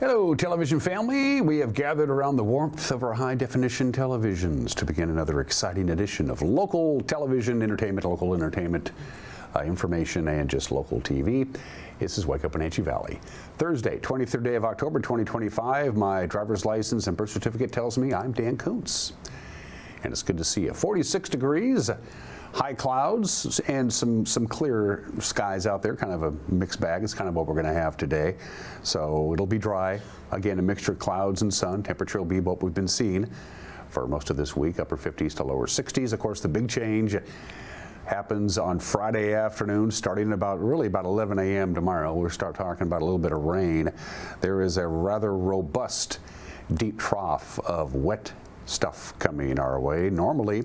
Hello, television family. We have gathered around the warmth of our high-definition televisions to begin another exciting edition of local television entertainment, information, and just local TV. This is Wake Up Wenatchee Valley. Thursday, 23rd day of October, 2025. My driver's license and birth certificate tells me I'm Dan Kuntz. And it's good to see you. 46 degrees. High clouds and some clear skies out there, kind of a mixed bag. It's kind of what we're going to have today. So it'll be dry. Again, a mixture of clouds and sun. Temperature will be what we've been seeing for most of this week, upper 50s to lower 60s. Of course, the big change happens on Friday afternoon, starting about 11 a.m. tomorrow. We'll start talking about a little bit of rain. There is a rather robust deep trough of wet stuff coming our way. Normally,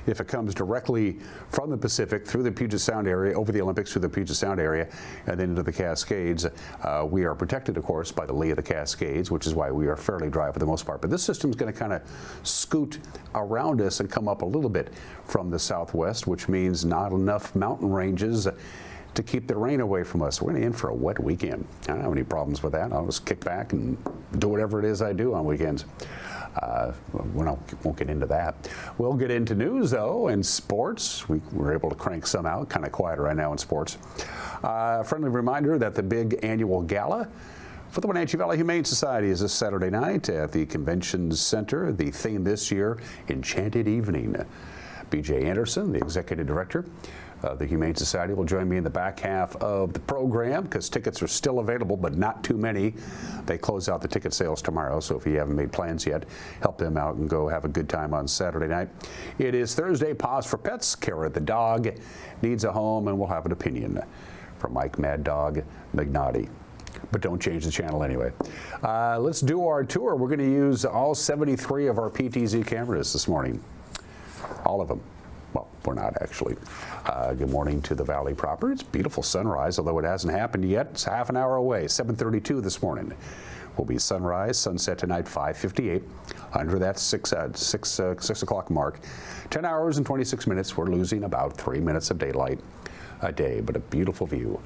if it comes directly from the Pacific through the Puget Sound area, over the Olympics through the Puget Sound area, and then into the Cascades, we are protected, of course, by the lee of the Cascades, which is why we are fairly dry for the most part. But this system is going to kind of scoot around us and come up a little bit from the southwest, which means not enough mountain ranges to keep the rain away from us. We're going to in for a wet weekend. I don't have any problems with that. I'll just kick back and do whatever it is I do on weekends. We won't get into that. We'll get into news, though, and sports. We were able to crank some out. Kind of quiet right now in sports. Friendly reminder that the big annual gala for the Wenatchee Valley Humane Society is this Saturday night at the Convention Center. The theme this year, Enchanted Evening. BJ Andersen, the executive director of the Humane Society, will join me in the back half of the program because tickets are still available, but not too many. They close out the ticket sales tomorrow, so if you haven't made plans yet, help them out and go have a good time on Saturday night. It is Thursday, Pause for Pets. Kara the dog needs a home, and we'll have an opinion from Mike Mad Dog Magnotti. But don't change the channel anyway. Let's do our tour. We're going to use all 73 of our PTZ cameras this morning. All of them. Well, we're not actually. Good morning to the valley proper. It's beautiful sunrise, although it hasn't happened yet. It's half an hour away. 7:32 this morning will be sunrise. Sunset tonight, 5:58. Under that 6 o'clock mark. 10 hours and 26 minutes. We're losing about 3 minutes of daylight a day, but a beautiful view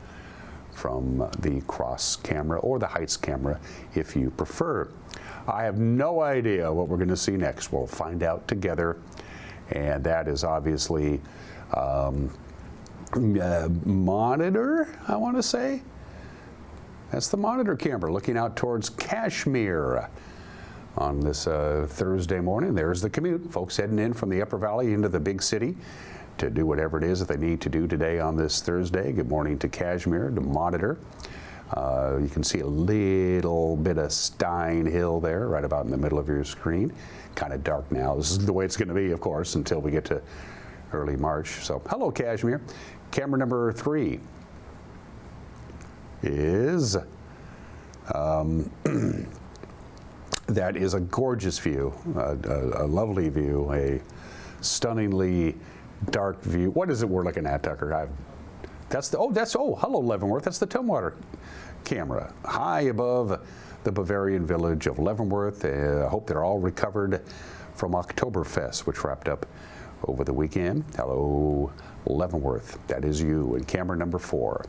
from the cross camera or the heights camera if you prefer. I have no idea what we're going to see next. We'll find out together. And that is obviously monitor, I want to say. That's the monitor camera looking out towards Kashmir on this Thursday morning. There's the commute. Folks heading in from the Upper Valley into the big city to do whatever it is that they need to do today on this Thursday. Good morning to Kashmir, to monitor. You can see a little bit of Stein Hill there, right about in the middle of your screen. Kind of dark now. This is the way it's going to be, of course, until we get to early March. So, hello, Kashmir. Camera number 3 is, that is a gorgeous view, a lovely view, a stunningly dark view. What is it we're looking at, Tucker? Hello, Leavenworth. That's the Tumwater camera, high above the Bavarian village of Leavenworth. I hope they're all recovered from Oktoberfest, which wrapped up over the weekend. Hello, Leavenworth. That is you. And camera number 4.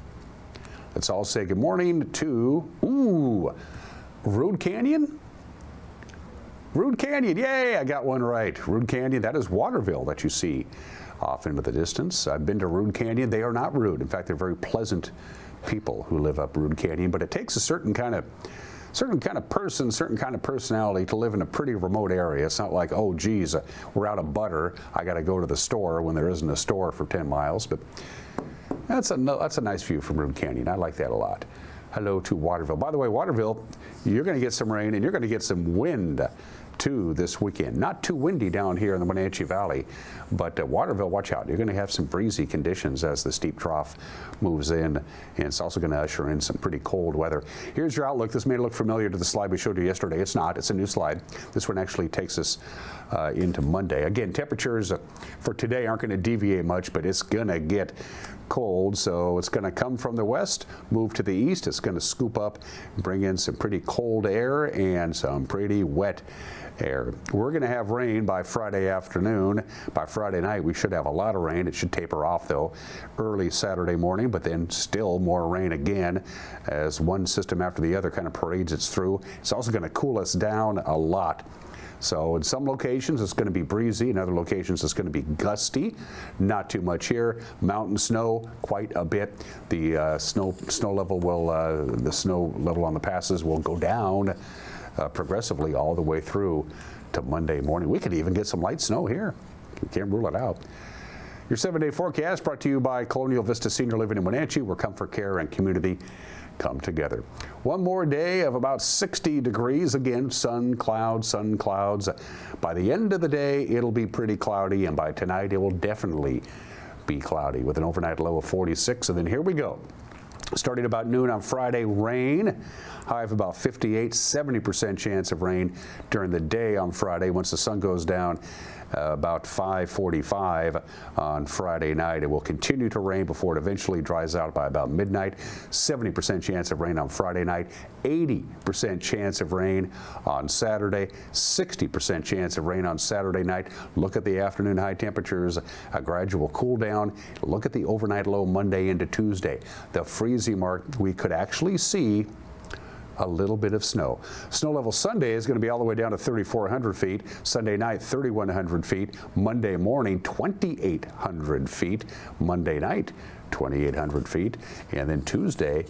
Let's all say good morning to, Rude Canyon? Rude Canyon, yay, I got one right. Rude Canyon, that is Waterville that you see off into the distance. I've been to Rude Canyon. They are not rude. In fact, they're very pleasant people who live up Rude Canyon, but it takes a certain kind of person, certain kind of personality to live in a pretty remote area. It's not like, oh, geez, we're out of butter. I got to go to the store when there isn't a store for 10 miles. But that's a nice view from Rude Canyon. I like that a lot. Hello to Waterville. By the way, Waterville, you're going to get some rain and you're going to get some wind too this weekend. Not too windy down here in the Wenatchee Valley, but Waterville, watch out. You're going to have some breezy conditions as the steep trough moves in, and it's also going to usher in some pretty cold weather. Here's your outlook. This may look familiar to the slide we showed you yesterday. It's not. It's a new slide. This one actually takes us into Monday. Again, temperatures for today aren't going to deviate much, but it's going to get cold, so it's going to come from the west, move to the east. It's going to scoop up, bring in some pretty cold air and some pretty wet air. We're going to have rain by Friday afternoon. By Friday night, we should have a lot of rain. It should taper off, though, early Saturday morning, but then still more rain again as one system after the other kind of parades its through. It's also going to cool us down a lot. So in some locations it's going to be breezy, in other locations it's going to be gusty. Not too much here. Mountain snow quite a bit. The snow level on the passes will go down progressively all the way through to Monday morning. We could even get some light snow here. We can't rule it out. Your 7-day forecast brought to you by Colonial Vista Senior Living in Wenatchee, where comfort, care, and community come together. One more day of about 60 degrees. Again, sun, clouds. By the end of the day, it'll be pretty cloudy, and by tonight, it will definitely be cloudy with an overnight low of 46. And then here we go. Starting about noon on Friday, rain. High of about 58, 70% chance of rain during the day on Friday. Once the sun goes down, about 5:45 on Friday night. It will continue to rain before it eventually dries out by about midnight. 70% chance of rain on Friday night, 80% chance of rain on Saturday, 60% chance of rain on Saturday night. Look at the afternoon high temperatures, a gradual cool down. Look at the overnight low Monday into Tuesday. The freezing mark, we could actually see a little bit of snow. Snow level Sunday is going to be all the way down to 3,400 feet. Sunday night, 3,100 feet. Monday morning, 2,800 feet. Monday night, 2,800 feet. And then Tuesday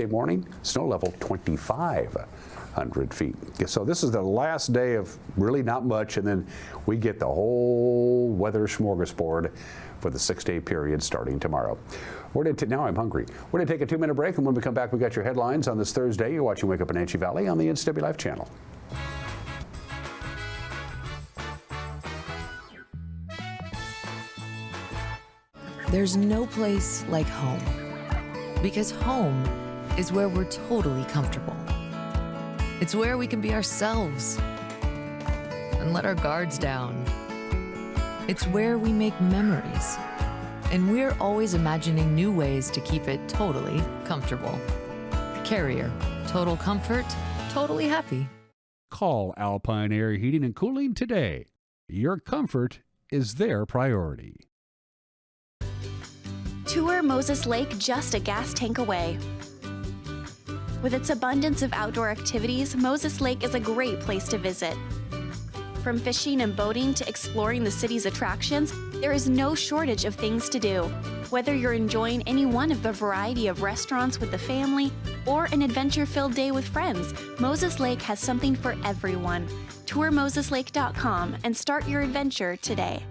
morning, snow level 2,500 feet. So this is the last day of really not much, and then we get the whole weather smorgasbord for the 6-day period starting tomorrow. Now I'm hungry. We're going to take a 2-minute break, and when we come back, we got your headlines on this Thursday. You're watching Wake Up Wenatchee Valley on the NCW Life channel. There's no place like home, because home is where we're totally comfortable. It's where we can be ourselves and let our guards down. It's where we make memories, and we're always imagining new ways to keep it totally comfortable. Carrier, total comfort, totally happy. Call Alpine Air Heating and Cooling today. Your comfort is their priority. Tour Moses Lake just a gas tank away. With its abundance of outdoor activities, Moses Lake is a great place to visit. From fishing and boating to exploring the city's attractions, there is no shortage of things to do. Whether you're enjoying any one of the variety of restaurants with the family or an adventure-filled day with friends, Moses Lake has something for everyone. Tour moseslake.com and start your adventure today.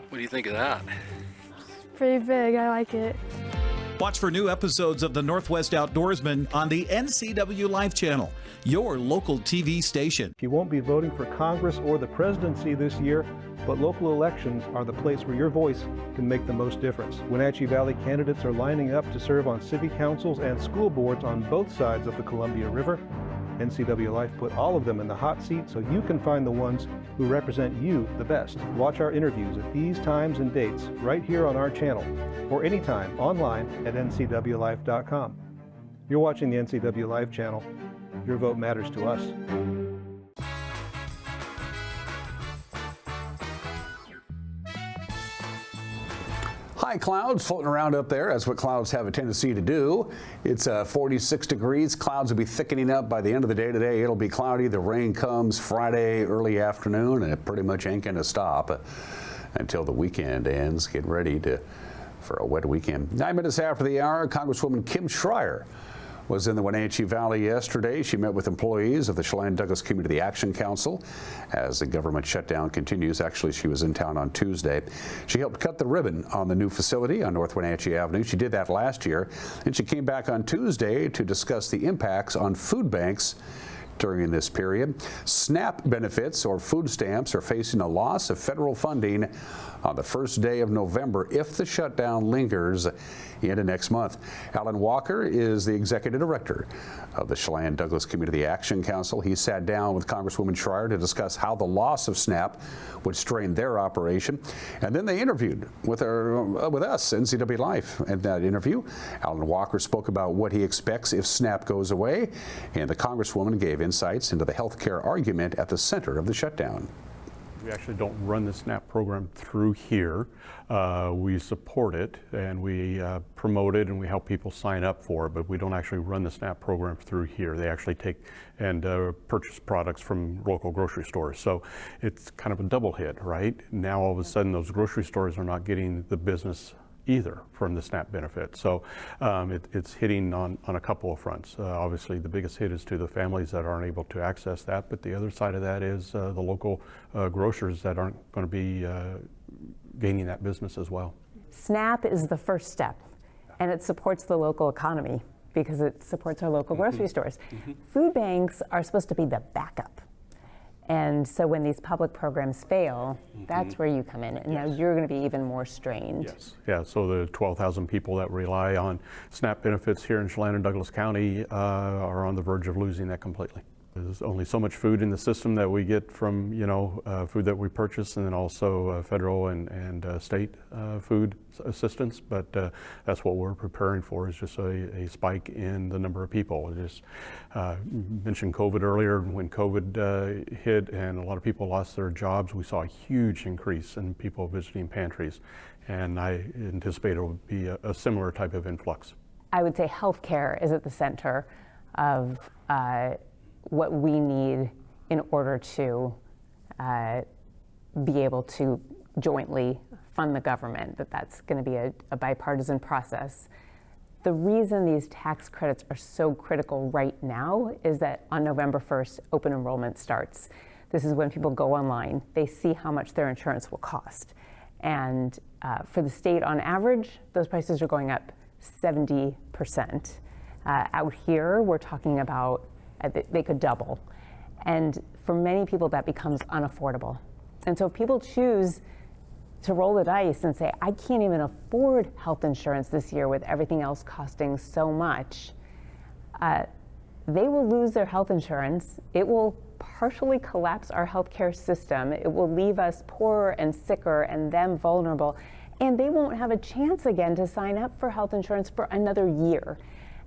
What do you think of that? Pretty big, I like it. Watch for new episodes of the Northwest Outdoorsman on the NCW Life channel, your local TV station. You won't be voting for Congress or the presidency this year, but local elections are the place where your voice can make the most difference. Wenatchee Valley candidates are lining up to serve on city councils and school boards on both sides of the Columbia River. NCW Life put all of them in the hot seat so you can find the ones who represent you the best. Watch our interviews at these times and dates right here on our channel or anytime online at ncwlife.com. You're watching the NCW Life channel. Your vote matters to us. High clouds floating around up there. That's what clouds have a tendency to do. It's 46 degrees. Clouds will be thickening up by the end of the day today. It'll be cloudy. The rain comes Friday early afternoon, and it pretty much ain't going to stop until the weekend ends. Get ready for a wet weekend. 9 minutes after the hour, Congresswoman Kim Schreier was in the Wenatchee Valley yesterday. She met with employees of the Chelan-Douglas Community Action Council as the government shutdown continues. Actually, she was in town on Tuesday. She helped cut the ribbon on the new facility on North Wenatchee Avenue. She did that last year, and she came back on Tuesday to discuss the impacts on food banks during this period. SNAP benefits, or food stamps, are facing a loss of federal funding on the first day of November if the shutdown lingers into next month. Alan Walker is the executive director of the Chelan-Douglas Community Action Council. He sat down with Congresswoman Schreier to discuss how the loss of SNAP would strain their operation. And then they interviewed with us, NCW Life. In that interview, Alan Walker spoke about what he expects if SNAP goes away, and the Congresswoman gave insights into the health care argument at the center of the shutdown. We actually don't run the SNAP program through here. We support it and we promote it and we help people sign up for it, but we don't actually run the SNAP program through here. They actually take and purchase products from local grocery stores. So it's kind of a double hit, right? Now all of a sudden those grocery stores are not getting the business either from the SNAP benefit. So it's hitting on a couple of fronts. Obviously the biggest hit is to the families that aren't able to access that, but the other side of that is the local grocers that aren't going to be gaining that business as well. SNAP is the first step, and it supports the local economy because it supports our local grocery stores. Food banks are supposed to be the backup. And so when these public programs fail, that's where you come in. And now you're going to be even more strained. Yes. Yeah, so the 12,000 people that rely on SNAP benefits here in Chelan and Douglas County are on the verge of losing that completely. There's only so much food in the system that we get from, food that we purchase, and then also federal and state food assistance. But that's what we're preparing for, is just a spike in the number of people. Just mentioned COVID earlier. When COVID hit and a lot of people lost their jobs, we saw a huge increase in people visiting pantries. And I anticipate it will be a similar type of influx. I would say healthcare is at the center of what we need in order to be able to jointly fund the government, that's going to be a bipartisan process. The reason these tax credits are so critical right now is that on November 1st, open enrollment starts. This is when people go online. They see how much their insurance will cost. And for the state, on average, those prices are going up 70%. Out here, we're talking about they could double. And for many people, that becomes unaffordable. And so if people choose to roll the dice and say, I can't even afford health insurance this year with everything else costing so much, they will lose their health insurance. It will partially collapse our healthcare system. It will leave us poorer and sicker and them vulnerable. And they won't have a chance again to sign up for health insurance for another year.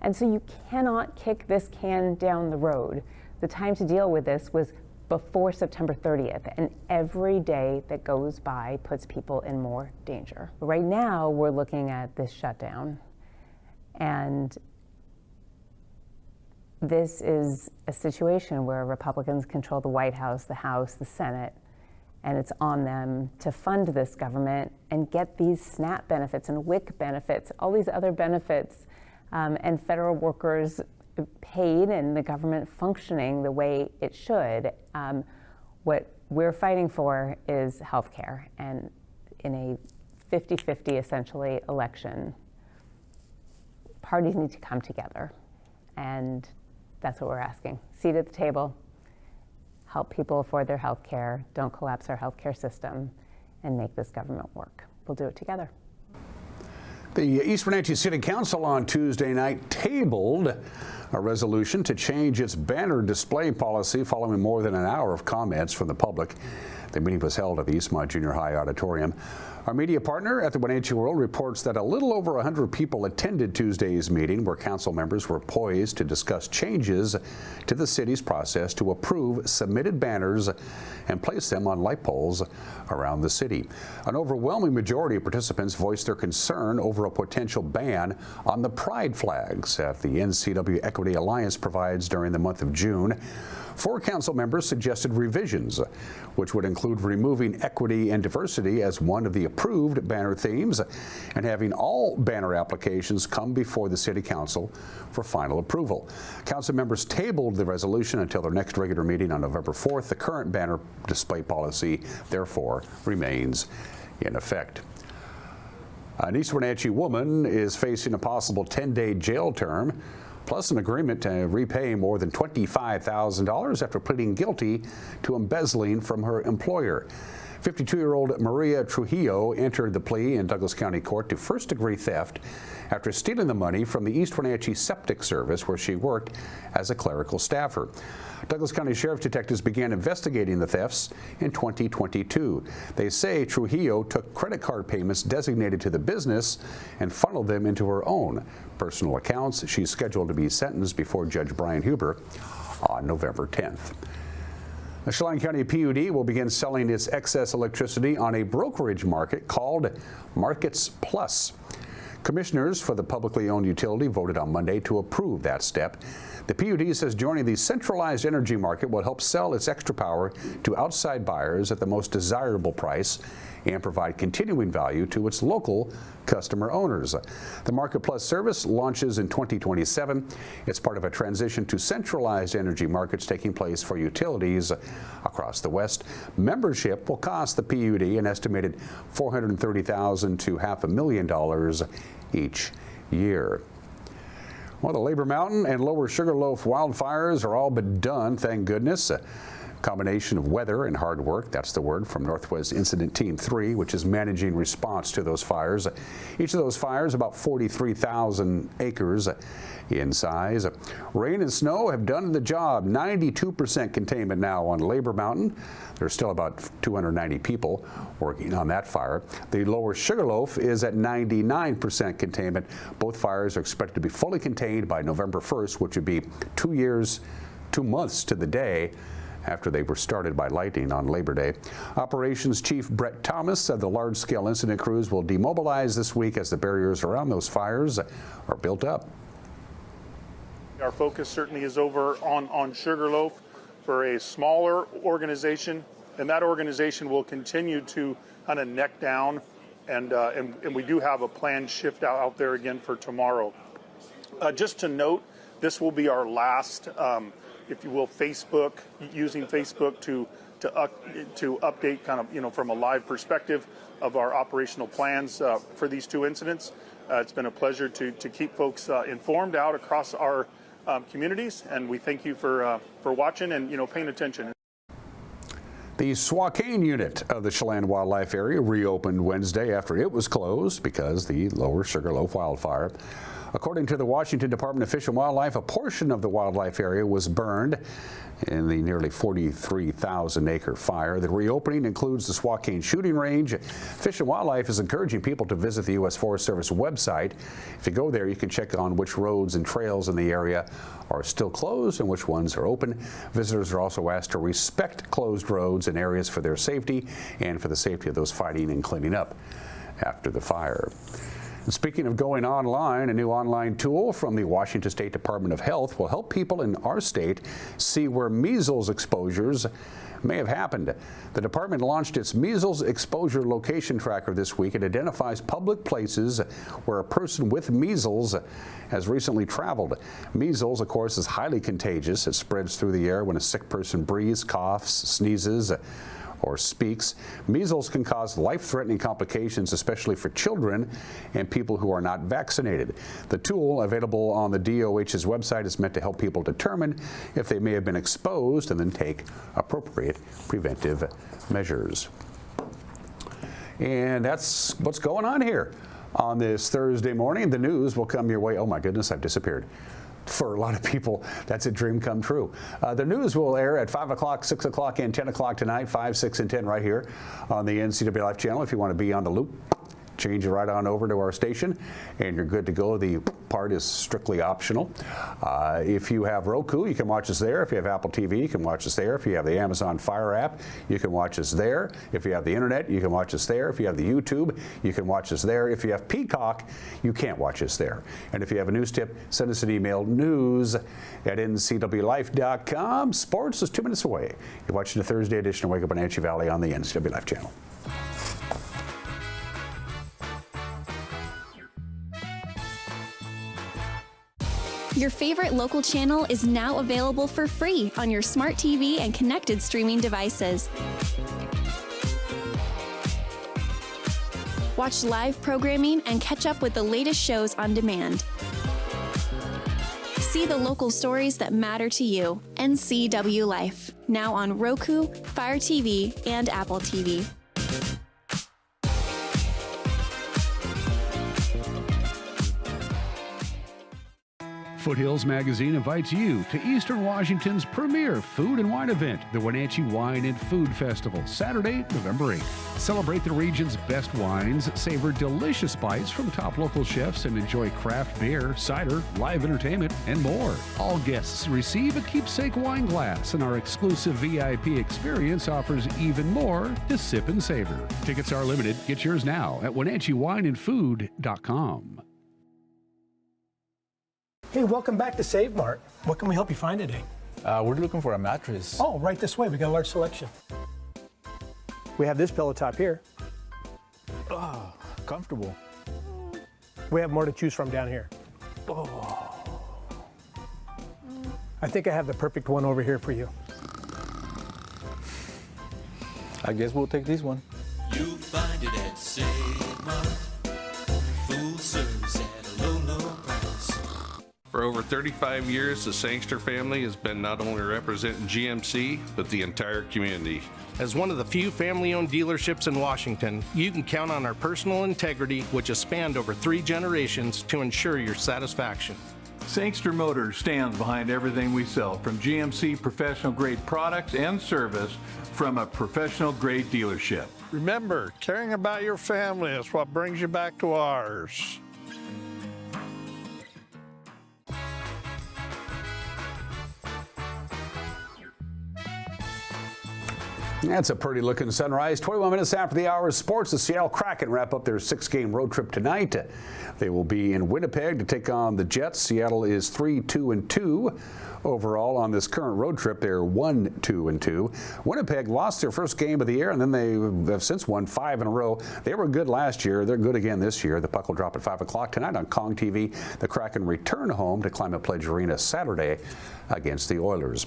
And so you cannot kick this can down the road. The time to deal with this was before September 30th, and every day that goes by puts people in more danger. Right now, we're looking at this shutdown, and this is a situation where Republicans control the White House, the House, the Senate, and it's on them to fund this government and get these SNAP benefits and WIC benefits, all these other benefits, and federal workers paid and the government functioning the way it should. What we're fighting for is health care, and in a 50-50 essentially election, parties need to come together, and that's what we're asking. Seat at the table, help people afford their health care, don't collapse our health care system, and make this government work. We'll do it together. The East Wenatchee City Council on Tuesday night tabled a resolution to change its banner display policy following more than an hour of comments from the public. The meeting was held at the Eastmont Junior High Auditorium. Our media partner at the Wenatchee World reports that a little over 100 people attended Tuesday's meeting, where council members were poised to discuss changes to the city's process to approve submitted banners and place them on light poles around the city. An overwhelming majority of participants voiced their concern over a potential ban on the pride flags that the NCW Equity Alliance provides during the month of June. 4 council members suggested revisions, which would include removing equity and diversity as one of the approved banner themes and having all banner applications come before the City Council for final approval. Council members tabled the resolution until their next regular meeting on November 4th. The current banner display policy, therefore, remains in effect. An East Wenatchee woman is facing a possible 10-day jail term, plus an agreement to repay more than $25,000 after pleading guilty to embezzling from her employer. 52-year-old Maria Trujillo entered the plea in Douglas County Court to first-degree theft after stealing the money from the East Wenatchee Septic Service, where she worked as a clerical staffer. Douglas County Sheriff detectives began investigating the thefts in 2022. They say Trujillo took credit card payments designated to the business and funneled them into her own personal accounts. She's scheduled to be sentenced before Judge Brian Huber on November 10th. The Chelan County PUD will begin selling its excess electricity on a brokerage market called Markets Plus. Commissioners for the publicly owned utility voted on Monday to approve that step. The PUD says joining the centralized energy market will help sell its extra power to outside buyers at the most desirable price and provide continuing value to its local customer owners. The Market Plus service launches in 2027. It's part of a transition to centralized energy markets taking place for utilities across the West. Membership will cost the PUD an estimated $430,000 to $500,000 each year. Well, the Labor Mountain and Lower Sugarloaf wildfires are all but done, thank goodness. A combination of weather and hard work, that's the word from Northwest Incident Team 3, which is managing response to those fires. Each of those fires about 43,000 acres in size. Rain and snow have done the job. 92% containment now on Labor Mountain. There's still about 290 people working on that fire. The Lower Sugarloaf is at 99% containment. Both fires are expected to be fully contained by November 1st, which would be 2 months to the day after they were started by lightning on Labor Day. Operations Chief Brett Thomas said the large-scale incident crews will demobilize this week as the barriers around those fires are built up. Our focus certainly is over on Sugarloaf for a smaller organization, and that organization will continue to kind of neck down, and we do have a planned shift out there again for tomorrow. Just to note, this will be our last, if you will, using Facebook to update kind of, from a live perspective of our operational plans for these two incidents. It's been a pleasure to keep folks informed out across our communities, and we thank you for watching and paying attention. The Swakane unit of the Chelan Wildlife Area reopened Wednesday after it was closed because the Lower Sugarloaf wildfire. According to the Washington Department of Fish and Wildlife, a portion of the wildlife area was burned in the nearly 43,000-acre fire. The reopening includes the Swakane shooting range. Fish and Wildlife is encouraging people to visit the U.S. Forest Service website. If you go there, you can check on which roads and trails in the area are still closed and which ones are open. Visitors are also asked to respect closed roads and areas for their safety and for the safety of those fighting and cleaning up after the fire. And speaking of going online, a new online tool from the Washington State Department of Health will help people in our state see where measles exposures may have happened. The department launched its measles exposure location tracker this week. It identifies public places where a person with measles has recently traveled. Measles, of course, is highly contagious. It spreads through the air when a sick person breathes, coughs, sneezes, or speaks. Measles can cause life-threatening complications, especially for children and people who are not vaccinated. The tool, available on the DOH's website, is meant to help people determine if they may have been exposed and then take appropriate preventive measures. And that's what's going on here on this Thursday morning. The news will come your way. Oh my goodness, I've disappeared. For a lot of people, that's a dream come true. The news will air at 5 o'clock, 6 o'clock, and 10 o'clock tonight, 5, 6, and 10 right here on the NCW Life channel. If you want to be on the loop, change it right on over to our station, and you're good to go. The part is strictly optional. If you have Roku, you can watch us there. If you have Apple TV, you can watch us there. If you have the Amazon Fire app, you can watch us there. If you have the internet, you can watch us there. If you have the YouTube, you can watch us there. If you have Peacock, you can't watch us there. And if you have a news tip, send us an email, news@ncwlife.com. Sports is 2 minutes away. You're watching the Thursday edition of Wake Up Wenatchee Valley on the NCW Life channel. Your favorite local channel is now available for free on your smart TV and connected streaming devices. Watch live programming and catch up with the latest shows on demand. See the local stories that matter to you. NCW Life, now on Roku, Fire TV, and Apple TV. Foothills Magazine invites you to Eastern Washington's premier food and wine event, the Wenatchee Wine and Food Festival, Saturday, November 8th. Celebrate the region's best wines, savor delicious bites from top local chefs, and enjoy craft beer, cider, live entertainment, and more. All guests receive a keepsake wine glass, and our exclusive VIP experience offers even more to sip and savor. Tickets are limited. Get yours now at WenatcheeWineandFood.com. Hey, welcome back to Save Mart. What can we help you find today? We're looking for a mattress. Oh, right this way. We got a large selection. We have this pillow top here. Oh, comfortable. We have more to choose from down here. Oh. I think I have the perfect one over here for you. I guess we'll take this one. You'll find it at Save Mart. Full service at a low, low price. For over 35 years, the Sangster family has been not only representing GMC, but the entire community. As one of the few family-owned dealerships in Washington, you can count on our personal integrity, which has spanned over 3 generations, to ensure your satisfaction. Sangster Motors stands behind everything we sell, from GMC professional-grade products and service from a professional-grade dealership. Remember, caring about your family is what brings you back to ours. That's a pretty looking sunrise. 21 minutes after the hour of sports, the Seattle Kraken wrap up their 6-game road trip tonight. They will be in Winnipeg to take on the Jets. Seattle is 3-2-2 overall on this current road trip. They're 1-2-2. Winnipeg lost their first game of the year, and then they have since won 5 in a row. They were good last year. They're good again this year. The puck will drop at 5 o'clock tonight on Kong TV. The Kraken return home to Climate Pledge Arena Saturday against the Oilers.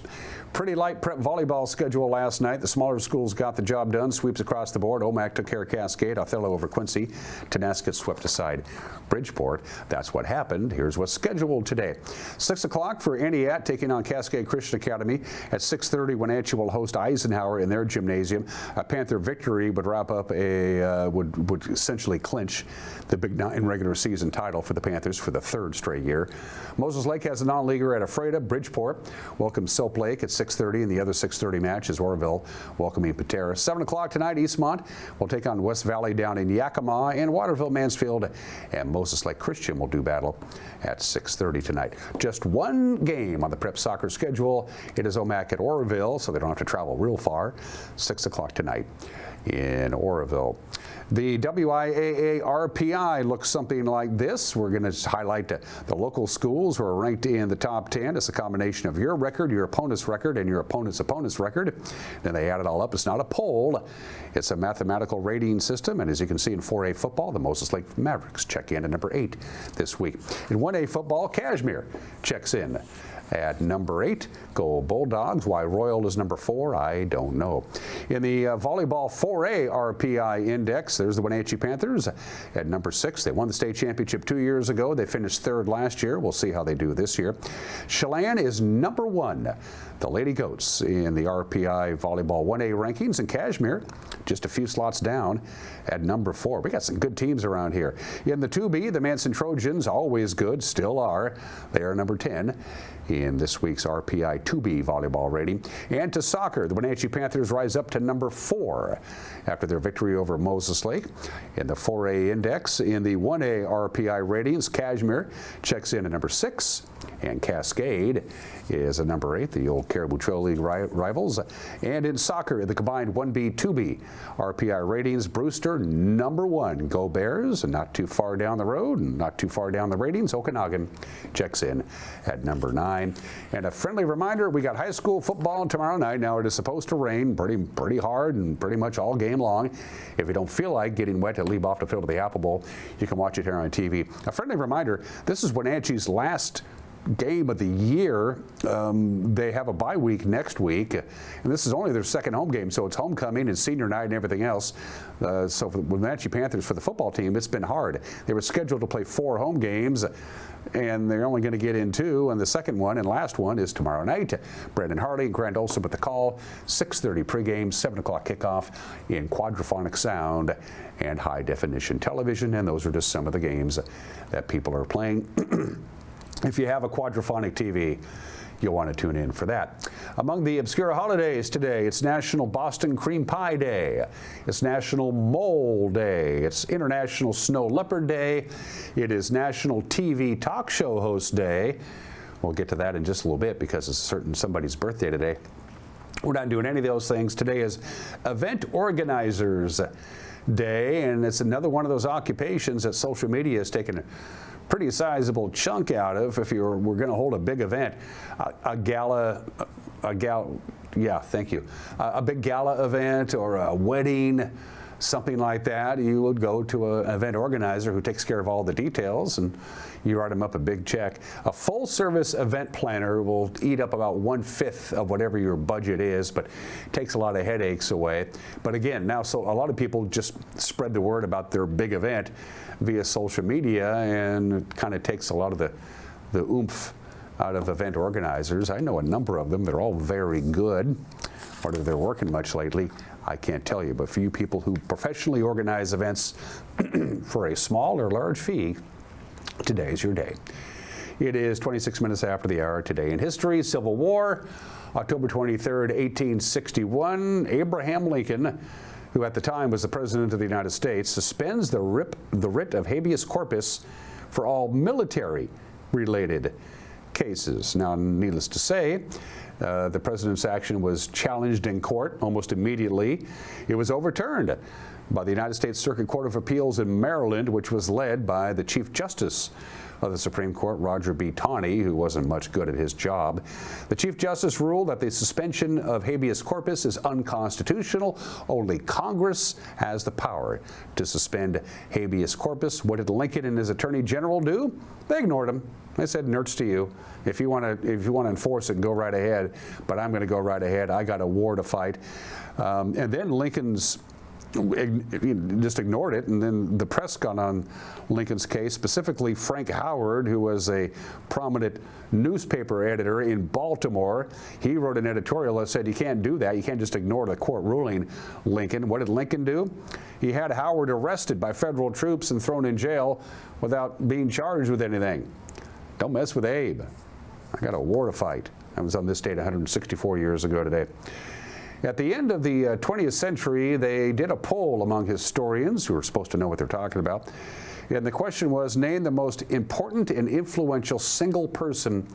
Pretty light prep volleyball schedule last night. The smaller schools got the job done. Sweeps across the board. Omak took care of Cascade. Othello over Quincy. Tonasket swept aside Bridgeport. That's what happened. Here's what's scheduled today. 6 o'clock for Entiat taking on Cascade Christian Academy. At 6:30, Wenatchee will host Eisenhower in their gymnasium. A Panther victory would wrap up would essentially clinch the Big 9 regular season title for the Panthers for the 3rd straight year. Moses Lake has a non-leaguer at Ephrata. Bridgeport welcomes Soap Lake at 6:30, and the other 6:30 match is Oroville welcoming Patera. 7 o'clock tonight, Eastmont will take on West Valley down in Yakima, and Waterville, Mansfield, and Moses Lake Christian will do battle at 6:30 tonight. Just one game on the prep soccer schedule. It is Omak at Oroville, so they don't have to travel real far. 6 o'clock tonight in Oroville. The WIAA RPI looks something like this. We're going to highlight the local schools who are ranked in the top 10. It's a combination of your record, your opponent's record, and your opponent's record. Then they add it all up. It's not a poll. It's a mathematical rating system. And as you can see in 4A football, the Moses Lake Mavericks check in at number 8 this week. In 1A football, Kashmir checks in at number 8. Go Bulldogs. Why Royal is number 4, I don't know. In the volleyball 4A RPI index, there's the Wenatchee Panthers at number 6. They won the state championship 2 years ago. They finished 3rd last year. We'll see how they do this year. Chelan is number 1. The Lady Goats in the RPI volleyball 1A rankings, and Kashmir just a few slots down at number 4. We got some good teams around here. In the 2B, the Manson Trojans, always good, still are. They are number 10 in this week's RPI 2B volleyball rating. And to soccer, the Wenatchee Panthers rise up to number 4 after their victory over Moses Lake. In the 4A index, in the 1A RPI ratings, Kashmir checks in at number 6, and Cascade is a number 8, the old Caribou Trail League rivals. And in soccer, the combined 1B, 2B RPI ratings, Brewster number 1. Go Bears, and not too far down the road, and not too far down the ratings, Okanagan checks in at number 9. And a friendly reminder, we got high school football tomorrow night. Now it is supposed to rain pretty hard and pretty much all game long. If you don't feel like getting wet to leave off the field of the Apple Bowl, you can watch it here on TV. A friendly reminder, this is Wenatchee's last game of the year. They have a bye week next week, and this is only their second home game, so it's homecoming and senior night and everything else. So for the Wenatchee Panthers, for the football team, it's been hard. They were scheduled to play 4 home games, and they're only going to get in 2, and the second one and last one is tomorrow night. Brendan Harley and Grant Olson with the call. 6:30 pregame, 7 o'clock kickoff in quadraphonic sound and high definition television, and those are just some of the games that people are playing. If you have a quadraphonic TV, you'll want to tune in for that. Among the obscure holidays today, it's National Boston Cream Pie Day. It's National Mole Day. It's International Snow Leopard Day. It is National TV Talk Show Host Day. We'll get to that in just a little bit because it's somebody's birthday today. We're not doing any of those things. Today is Event Organizers Day, and it's another one of those occupations that social media has taken a pretty sizable chunk out of. If we're going to hold a big event, a big gala event or a wedding, something like that, you would go to an event organizer who takes care of all the details, and you write them up a big check. A full-service event planner will eat up about 1/5 of whatever your budget is, but takes a lot of headaches away. But again, now so a lot of people just spread the word about their big event via social media, and it kind of takes a lot of the oomph out of event organizers. I know a number of them. They're all very good. Whether they're working much lately, I can't tell you. But for you people who professionally organize events for a small or large fee, today's your day. It is 26 minutes after the hour. Today in history: Civil War, October 23rd, 1861. Abraham Lincoln, who at the time was the President of the United States, suspends the writ of habeas corpus for all military-related cases. Now, needless to say, the President's action was challenged in court almost immediately. It was overturned by the United States Circuit Court of Appeals in Maryland, which was led by the Chief Justice of the Supreme Court, Roger B. Taney, who wasn't much good at his job. The Chief Justice ruled that the suspension of habeas corpus is unconstitutional. Only Congress has the power to suspend habeas corpus. What did Lincoln and his Attorney General do? They ignored him. They said, "Nerds to you. If you want to enforce it, go right ahead. But I'm going to go right ahead. I got a war to fight." And then Lincoln's just ignored it, and then the press got on Lincoln's case, specifically Frank Howard, who was a prominent newspaper editor in Baltimore. He wrote an editorial that said, "You can't do that. You can't just ignore the court ruling, Lincoln." What did Lincoln do? He had Howard arrested by federal troops and thrown in jail without being charged with anything. Don't mess with Abe. I got a war to fight. That was on this date 164 years ago today. At the end of the 20th century, they did a poll among historians who were supposed to know what they're talking about. And the question was, name the most important and influential single person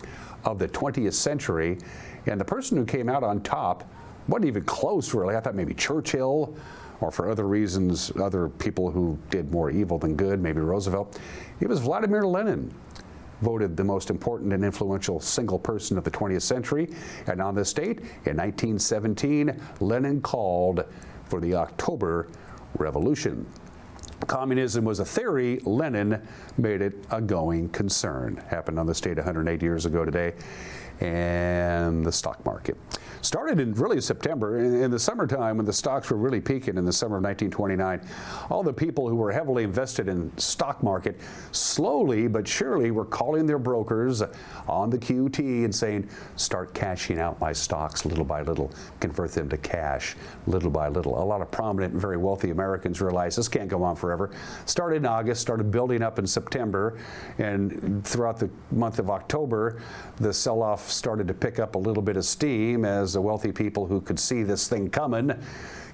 of the 20th century. And the person who came out on top wasn't even close, really. I thought maybe Churchill, or for other reasons, other people who did more evil than good, maybe Roosevelt. It was Vladimir Lenin. Voted the most important and influential single person of the 20th century. And on this date, in 1917, Lenin called for the October Revolution. Communism was a theory. Lenin made it a going concern. Happened on this date 108 years ago today. And the stock market started in really September, in the summertime when the stocks were really peaking in the summer of 1929. All the people who were heavily invested in stock market slowly but surely were calling their brokers on the QT and saying, "Start cashing out my stocks little by little, convert them to cash little by little." A lot of prominent and very wealthy Americans realized this can't go on forever. Started in August, started building up in September, and throughout the month of October, the sell-off started to pick up a little bit of steam as the wealthy people who could see this thing coming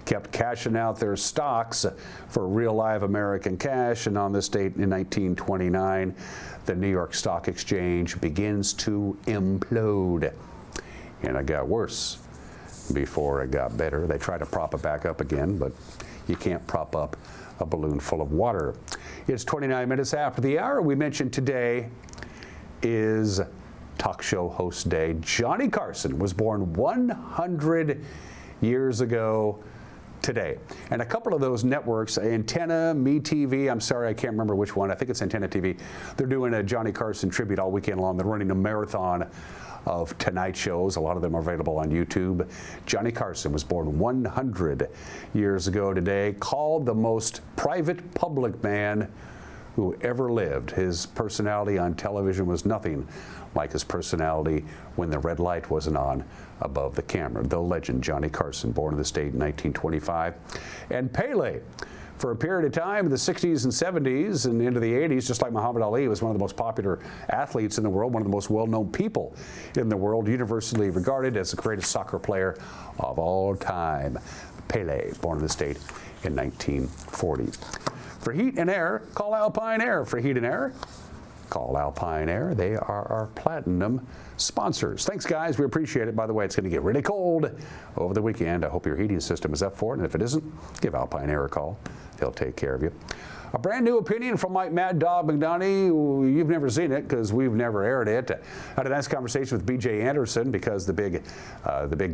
kept cashing out their stocks for real live American cash. And on this date in 1929, the New York Stock Exchange begins to implode. And it got worse before it got better. They tried to prop it back up again, but you can't prop up a balloon full of water. It's 29 minutes after the hour. We mentioned today is Talk Show Host Day. Johnny Carson was born 100 years ago today. And a couple of those networks, Antenna, MeTV, I'm sorry, I can't remember which one. I think it's Antenna TV. They're doing a Johnny Carson tribute all weekend long. They're running a marathon of Tonight shows. A lot of them are available on YouTube. Johnny Carson was born 100 years ago today, called the most private public man who ever lived. His personality on television was nothing like his personality when the red light wasn't on above the camera. The legend Johnny Carson, born in the state in 1925. And Pele For a period of time in the 60s and 70s and into the 80s, just like Muhammad Ali was one of the most popular athletes in the world, one of the most well-known people in the world, universally regarded as the greatest soccer player of all time. Pele, born in the state in 1940. For heat and air, call Alpine Air. For heat and air, call Alpine Air. They are our platinum sponsors. Thanks, guys. We appreciate it. By the way, it's going to get really cold over the weekend. I hope your heating system is up for it. And if it isn't, give Alpine Air a call. They'll take care of you. A brand new opinion from Mike Mad Dog McDonough. You've never seen it because we've never aired it. I had a nice conversation with BJ Andersen because the big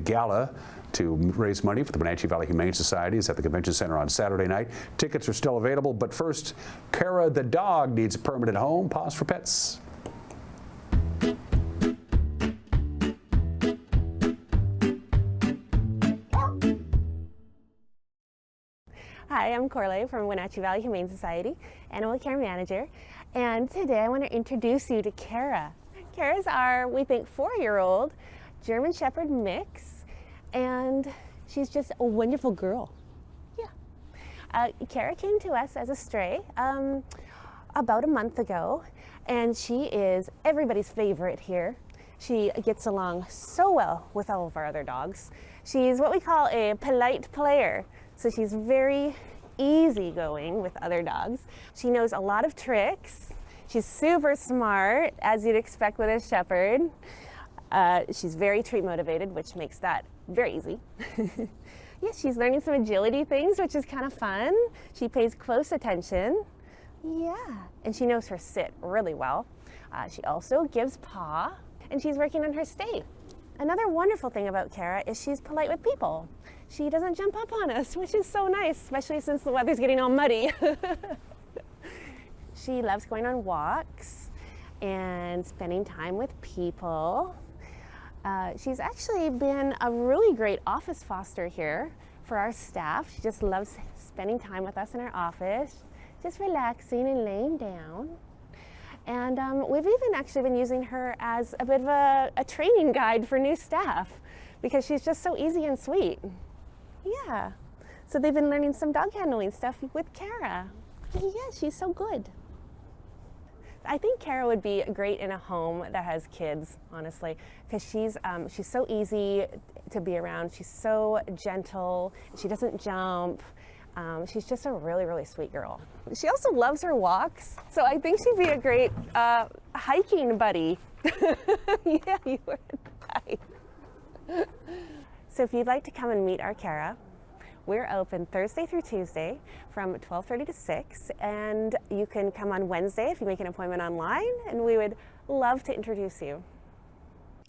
gala to raise money for the Wenatchee Valley Humane Society is at the Convention Center on Saturday night. Tickets are still available, but first, Kara the dog needs a permanent home. Pause for pets. Hi, I'm Corley from Wenatchee Valley Humane Society, Animal Care Manager, and today I want to introduce you to Kara. Kara's our, we think, 4-year-old German Shepherd mix, and she's just a wonderful girl. Yeah. Kara came to us as a stray about a month ago, and she is everybody's favorite here. She gets along so well with all of our other dogs. She's what we call a polite player. So she's very easygoing with other dogs. She knows a lot of tricks. She's super smart, as you'd expect with a shepherd. She's very treat motivated, which makes that very easy. Yeah, she's learning some agility things, which is kind of fun. She pays close attention. Yeah, and she knows her sit really well. She also gives paw, and she's working on her stay. Another wonderful thing about Kara is she's polite with people. She doesn't jump up on us, which is so nice, especially since the weather's getting all muddy. She loves going on walks and spending time with people. She's actually been a really great office foster here for our staff. She just loves spending time with us in our office, just relaxing and laying down. And we've even actually been using her as a bit of a training guide for new staff because she's just so easy and sweet. Yeah, so they've been learning some dog handling stuff with Kara. Yeah, she's so good. I think Kara would be great in a home that has kids, honestly, because she's so easy to be around. She's so gentle. She doesn't jump. She's just a really, really sweet girl. She also loves her walks, so I think she'd be a great hiking buddy. Yeah, you would. Hi. So if you'd like to come and meet our Kara, we're open Thursday through Tuesday from 12:30 to 6, and you can come on Wednesday if you make an appointment online, and we would love to introduce you.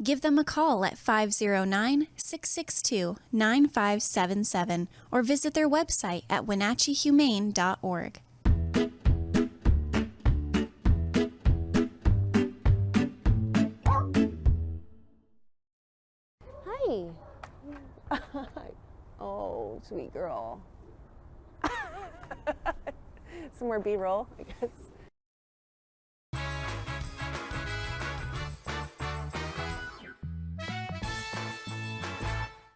Give them a call at 509-662-9577 or visit their website at wenatcheehumane.org. Hi. Oh, sweet girl. Some more B-roll, I guess.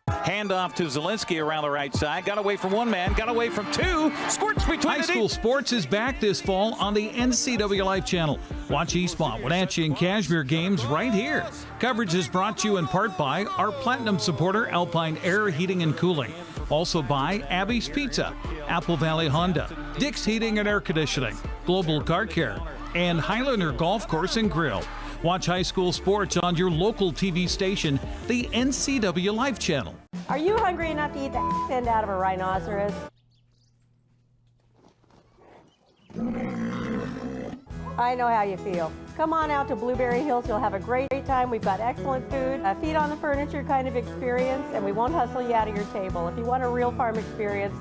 Handoff to Zielinski around the right side. Got away from one man, got away from two. Squirts between High school sports is back this fall on the NCW Life Channel. Watch Eastmont, Wenatchee, and Cashmere games right here. Coverage is brought to you in part by our platinum supporter, Alpine Air Heating and Cooling. Also by Abby's Pizza, Apple Valley Honda, Dick's Heating and Air Conditioning, Global Car Care, and Highlander Golf Course and Grill. Watch high school sports on your local TV station, the NCW Life Channel. Are you hungry enough to eat the end out of a rhinoceros? I know how you feel. Come on out to Blueberry Hills. You'll have a great time. We've got excellent food, a feet on the furniture kind of experience, and we won't hustle you out of your table. If you want a real farm experience,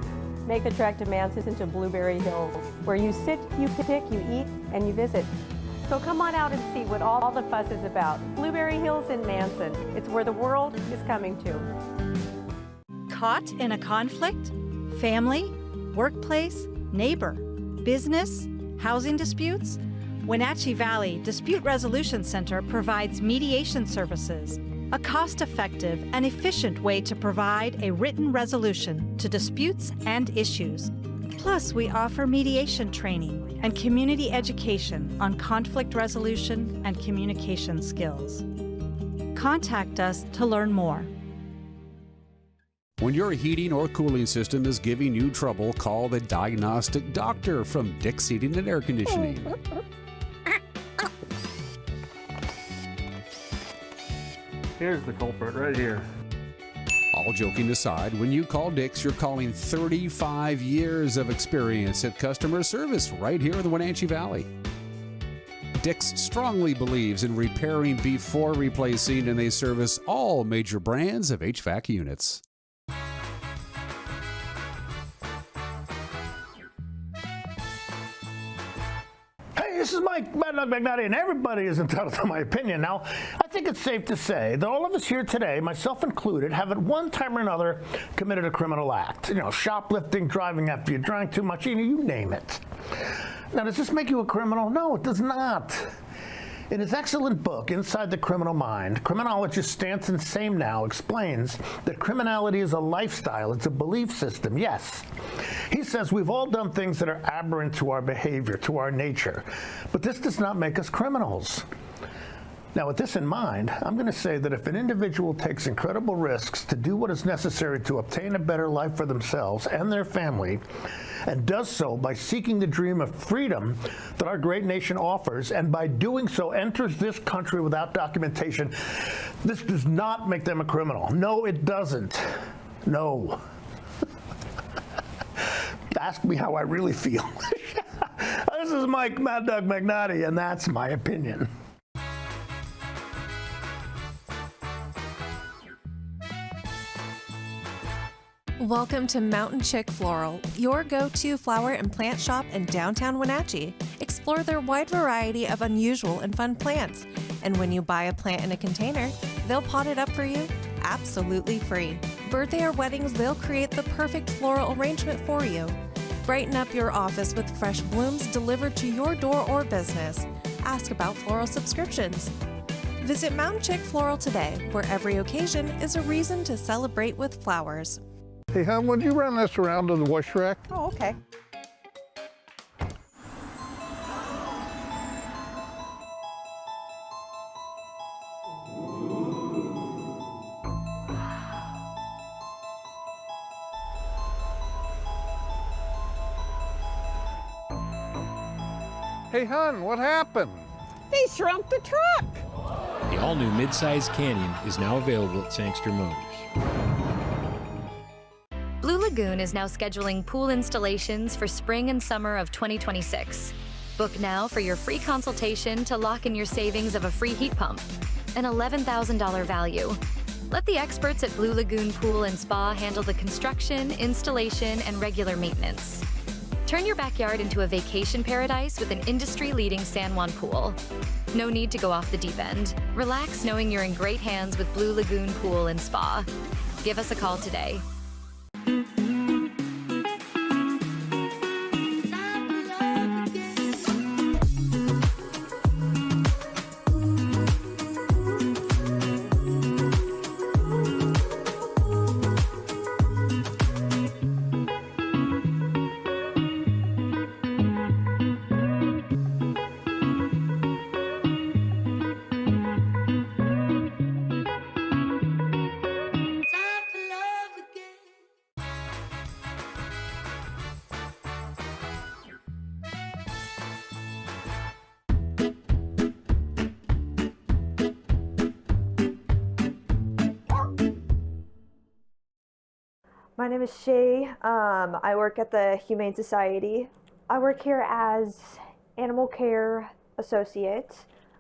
make the trek to Manson to Blueberry Hills, where you sit, you pick, you eat, and you visit. So come on out and see what all the fuss is about. Blueberry Hills in Manson. It's where the world is coming to. Caught in a conflict? Family? Workplace? Neighbor? Business? Housing disputes? Wenatchee Valley Dispute Resolution Center provides mediation services, a cost-effective and efficient way to provide a written resolution to disputes and issues. Plus, we offer mediation training and community education on conflict resolution and communication skills. Contact us to learn more. When your heating or cooling system is giving you trouble, call the diagnostic doctor from Dick's Heating and Air Conditioning. Here's the culprit right here. All joking aside, when you call Dick's, you're calling 35 years of experience at customer service right here in the Wenatchee Valley. Dick's strongly believes in repairing before replacing, and they service all major brands of HVAC units. Hey, this is Mike Mad Dog McNally, and everybody is entitled to my opinion. Now, I think it's safe to say that all of us here today, myself included, have at one time or another committed a criminal act. You know, shoplifting, driving after you drank too much, you name it. Now, does this make you a criminal? No, it does not. In his excellent book, Inside the Criminal Mind, criminologist Stanton Samenow explains that criminality is a lifestyle, it's a belief system, yes. He says we've all done things that are aberrant to our behavior, to our nature, but this does not make us criminals. Now, with this in mind, I'm going to say that if an individual takes incredible risks to do what is necessary to obtain a better life for themselves and their family, and does so by seeking the dream of freedom that our great nation offers, and by doing so enters this country without documentation, this does not make them a criminal. No, it doesn't. No. Ask me how I really feel. This is Mike Mad Dog McNally, and that's my opinion. Welcome to Mountain Chick Floral, your go-to flower and plant shop in downtown Wenatchee. Explore their wide variety of unusual and fun plants. And when you buy a plant in a container, they'll pot it up for you absolutely free. Birthday or weddings, they'll create the perfect floral arrangement for you. Brighten up your office with fresh blooms delivered to your door or business. Ask about floral subscriptions. Visit Mountain Chick Floral today, where every occasion is a reason to celebrate with flowers. Hey, hon, would you run this around to the wash rack? Oh, okay. Hey, hon, what happened? They shrunk the truck. The all-new mid-size Canyon is now available at Sangster Motors. Blue Lagoon is now scheduling pool installations for spring and summer of 2026. Book now for your free consultation to lock in your savings of a free heat pump, an $11,000 value. Let the experts at Blue Lagoon Pool and Spa handle the construction, installation, and regular maintenance. Turn your backyard into a vacation paradise with an industry-leading San Juan pool. No need to go off the deep end. Relax knowing you're in great hands with Blue Lagoon Pool and Spa. Give us a call today. My name is Shay. I work at the Humane Society. I work here as animal care associate.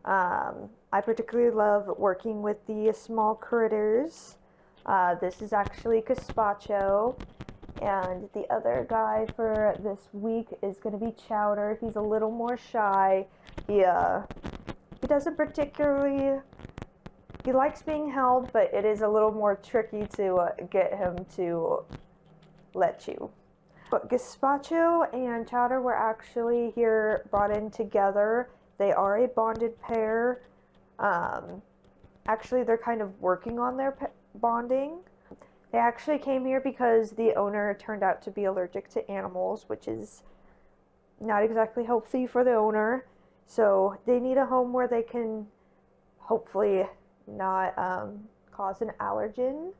I particularly love working with the small critters. This is actually Gazpacho, and the other guy for this week is going to be Chowder. He's a little more shy. He doesn't particularly. He likes being held, but it is a little more tricky to get him to let you. But Gazpacho and Chowder were actually here brought in together. They are a bonded pair. Actually, they're kind of working on their bonding. They actually came here because the owner turned out to be allergic to animals, which is not exactly healthy for the owner. So they need a home where they can hopefully not cause an allergen.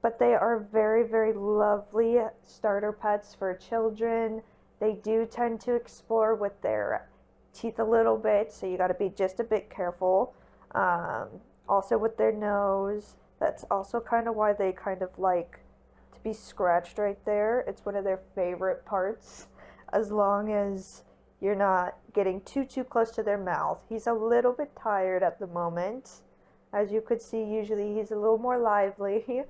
But they are very, very lovely starter pets for children. They do tend to explore with their teeth a little bit, so you got to be just a bit careful. Also with their nose, that's also kind of why they kind of like to be scratched right there. It's one of their favorite parts, as long as you're not getting too close to their mouth. He's a little bit tired at the moment. As you could see, usually he's a little more lively.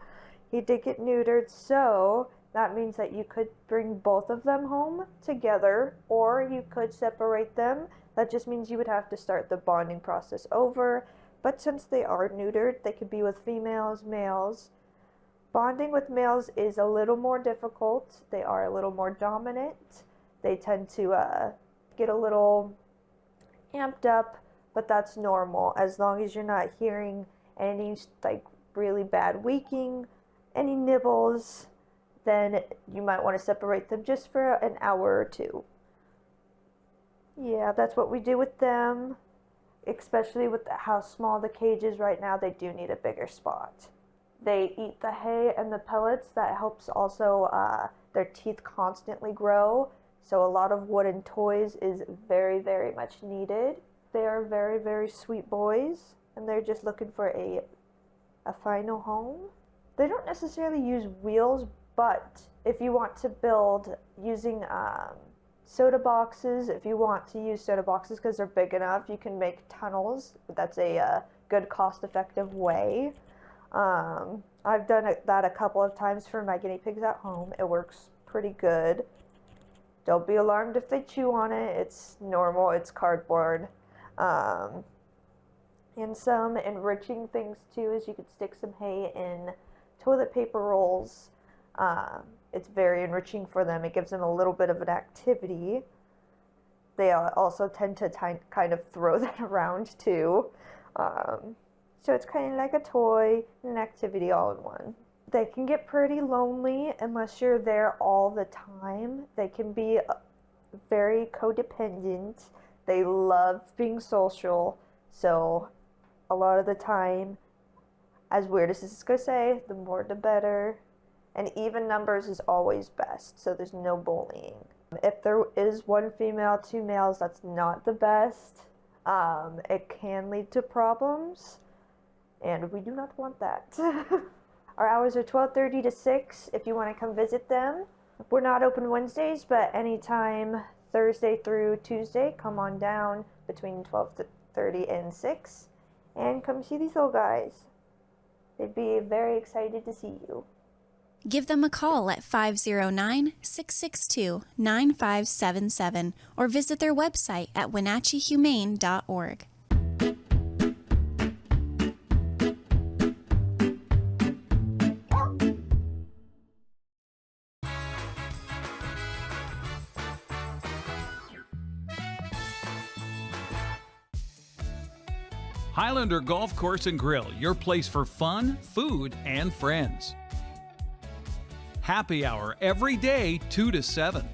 He did get neutered, so that means that you could bring both of them home together, or you could separate them. That just means you would have to start the bonding process over. But since they are neutered, they could be with females, males. Bonding with males is a little more difficult. They are a little more dominant. They tend to get a little amped up, but that's normal as long as you're not hearing any like really bad weaking, any nibbles, then you might want to separate them just for an hour or two. Yeah, that's what we do with them, especially with how small the cage is right now. They do need a bigger spot. They eat the hay and the pellets. That helps also their teeth constantly grow, so a lot of wooden toys is very, very much needed. They are very, very sweet boys, and they're just looking for a final home. They don't necessarily use wheels, but if you want to build using soda boxes, if you want to use soda boxes because they're big enough, you can make tunnels. That's a good cost-effective way. I've done that a couple of times for my guinea pigs at home. It works pretty good. Don't be alarmed if they chew on it. It's normal. It's cardboard. And some enriching things too is you could stick some hay in toilet paper rolls. It's very enriching for them. It gives them a little bit of an activity. They also tend to kind of throw that around too. So it's kind of like a toy and an activity all in one. They can get pretty lonely unless you're there all the time. They can be very codependent. They love being social. So a lot of the time, as weird as this is going to say, the more the better. And even numbers is always best, so there's no bullying. If there is one female, two males, that's not the best. It can lead to problems, and we do not want that. Our hours are 12:30 to 6 if you want to come visit them. We're not open Wednesdays, but anytime Thursday through Tuesday, come on down between 12:30 and 6 and come see these little guys. They'd be very excited to see you. Give them a call at 509-662-9577 or visit their website at wenatcheehumane.org. Highlander Golf Course and Grill, your place for fun, food, and friends. Happy hour every day, 2 to 7.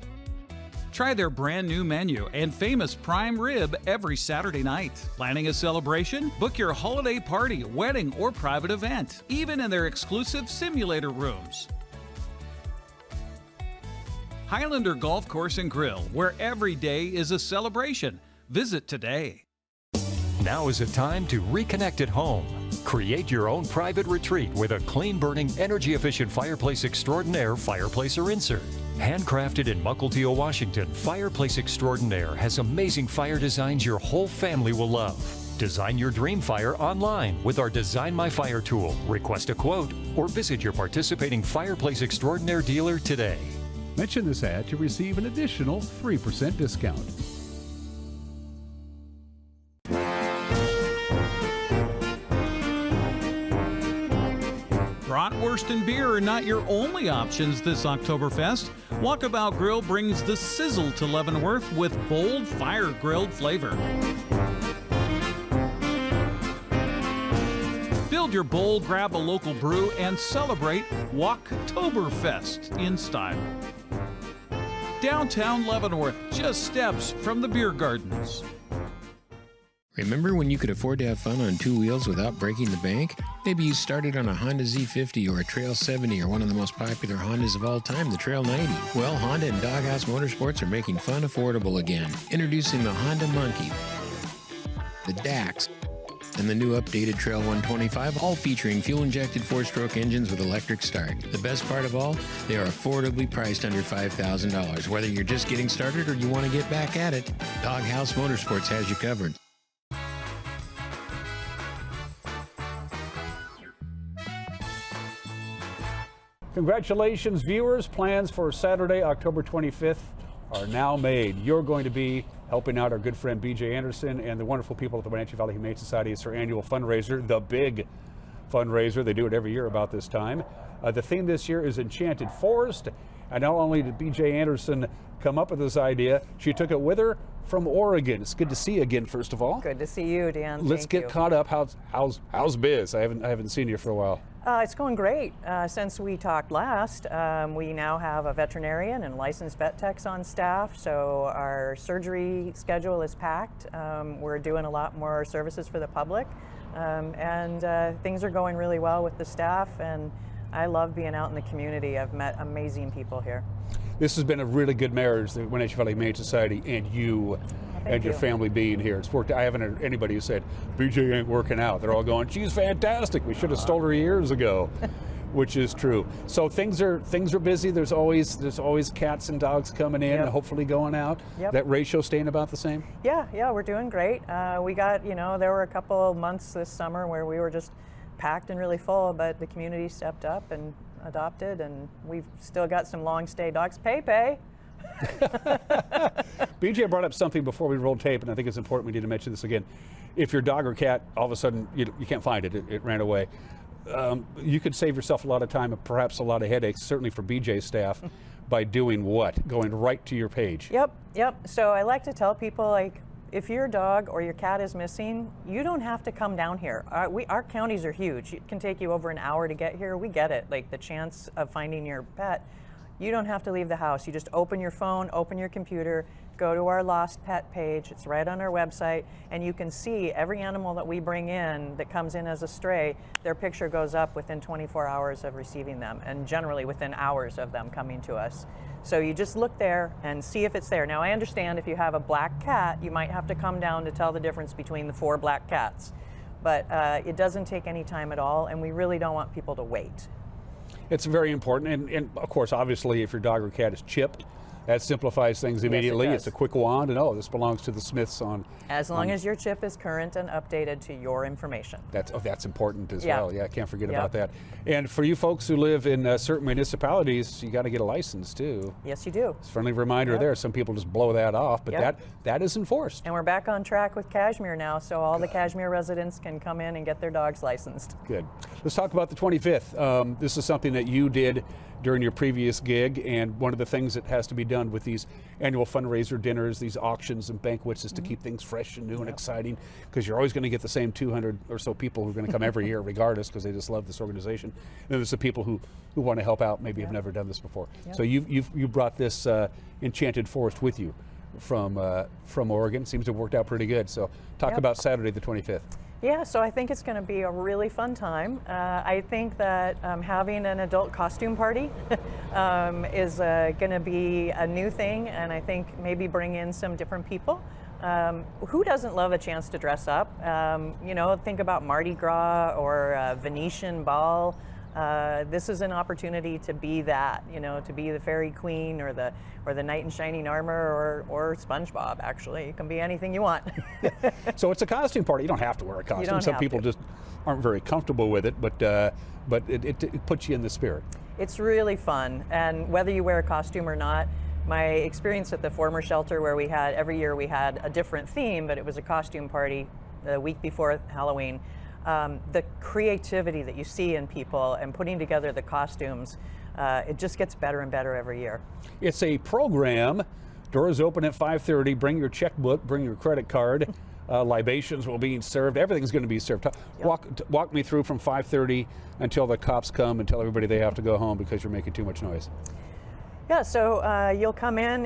Try their brand new menu and famous prime rib every Saturday night. Planning a celebration? Book your holiday party, wedding, or private event, even in their exclusive simulator rooms. Highlander Golf Course and Grill, where every day is a celebration. Visit today. Now is a time to reconnect at home. Create your own private retreat with a clean-burning, energy-efficient fireplace extraordinaire fireplace or insert. Handcrafted in Mukilteo, Washington, Fireplace Extraordinaire has amazing fire designs your whole family will love. Design your dream fire online with our Design My Fire tool. Request a quote or visit your participating Fireplace Extraordinaire dealer today. Mention this ad to receive an additional 3% discount. Bratwurst and beer are not your only options this Oktoberfest. Walkabout Grill brings the sizzle to Leavenworth with bold fire-grilled flavor. Build Build your bowl, grab a local brew, and celebrate Walktoberfest in style. Downtown Leavenworth, just steps from the beer gardens. Remember when you could afford to have fun on two wheels without breaking the bank? Maybe you started on a Honda Z50 or a Trail 70 or one of the most popular Hondas of all time, the Trail 90. Well, Honda and Doghouse Motorsports are making fun affordable again. Introducing the Honda Monkey, the Dax, and the new updated Trail 125, all featuring fuel-injected four-stroke engines with electric start. The best part of all, they are affordably priced under $5,000. Whether you're just getting started or you want to get back at it, Doghouse Motorsports has you covered. Congratulations, viewers. Plans for Saturday, October 25th are now made. You're going to be helping out our good friend BJ Andersen and the wonderful people at the Wenatchee Valley Humane Society. It's their annual fundraiser, the big fundraiser. They do it every year about this time. The theme this year is Enchanted Forest. And not only did BJ Andersen come up with this idea, she took it with her from Oregon. It's good to see you again, first of all. Good to see you, Dan. Let's get caught up. How's biz? I haven't seen you for a while. It's going great. Since we talked last, we now have a veterinarian and licensed vet techs on staff, so our surgery schedule is packed. We're doing a lot more services for the public, and things are going really well with the staff, and I love being out in the community. I've met amazing people here. This has been a really good marriage, the Wenatchee Valley Humane Society and you. And your family being here. It's worked. I haven't heard anybody who said BJ ain't working out. They're all going, she's fantastic. We should have stole her years ago, which is true. So things are busy. There's always cats and dogs coming in and hopefully going out. Yep. That ratio staying about the same? Yeah, we're doing great. We got, there were a couple months this summer where we were just packed and really full, but the community stepped up and adopted, and we've still got some long stay dogs. Pepe. BJ brought up something before we rolled tape, and I think it's important we need to mention this again. If your dog or cat, all of a sudden, you can't find it, it ran away, you could save yourself a lot of time and perhaps a lot of headaches, certainly for BJ's staff, by doing what? Going right to your page. Yep. So I like to tell people, like, if your dog or your cat is missing, you don't have to come down here. Our counties are huge. It can take you over an hour to get here. We get it. Like, the chance of finding your pet, you don't have to leave the house. You just open your phone, open your computer, go to our Lost Pet page. It's right on our website, and you can see every animal that we bring in that comes in as a stray. Their picture goes up within 24 hours of receiving them, and generally within hours of them coming to us. So you just look there and see if it's there. Now, I understand if you have a black cat, you might have to come down to tell the difference between the 4 black cats. But it doesn't take any time at all, and we really don't want people to wait. It's very important, and of course, obviously, if your dog or cat is chipped, that simplifies things immediately. Yes, it's a quick wand, and this belongs to the Smiths on. As long as your chip is current and updated to your information. That's important as well. Yeah, I can't forget about that. Yep. And for you folks who live in certain municipalities, you got to get a license too. Yes, you do. It's a friendly reminder there. Some people just blow that off, but that is enforced. And we're back on track with Kashmir now, so all the Kashmir residents can come in and get their dogs licensed. Good. Let's talk about the 25th. This is something that you did during your previous gig, and one of the things that has to be done with these annual fundraiser dinners, these auctions and banquets, is to keep things fresh and new and exciting, because you're always going to get the same 200 or so people who are going to come every year regardless, because they just love this organization. And then there's the people who want to help out, maybe have never done this before. So you brought this Enchanted Forest with you from Oregon. Seems to have worked out pretty good. So talk about Saturday the 25th. Yeah, so I think it's going to be a really fun time. I think that having an adult costume party is going to be a new thing, and I think maybe bring in some different people. Who doesn't love a chance to dress up? Think about Mardi Gras or Venetian ball. This is an opportunity to be that, to be the fairy queen or the knight in shining armor or SpongeBob. Actually, it can be anything you want. So it's a costume party. You don't have to wear a costume. Some people just aren't very comfortable with it, but it puts you in the spirit. It's really fun, and whether you wear a costume or not. My experience at the former shelter, where every year we had a different theme, but it was a costume party the week before Halloween. The creativity that you see in people and putting together the costumes, it just gets better and better every year. It's a program. Doors open at 5:30. Bring your checkbook, bring your credit card. libations will be served. Everything's going to be served. Walk me through from 5:30 until the cops come and tell everybody they have to go home because you're making too much noise. Yeah, so you'll come in.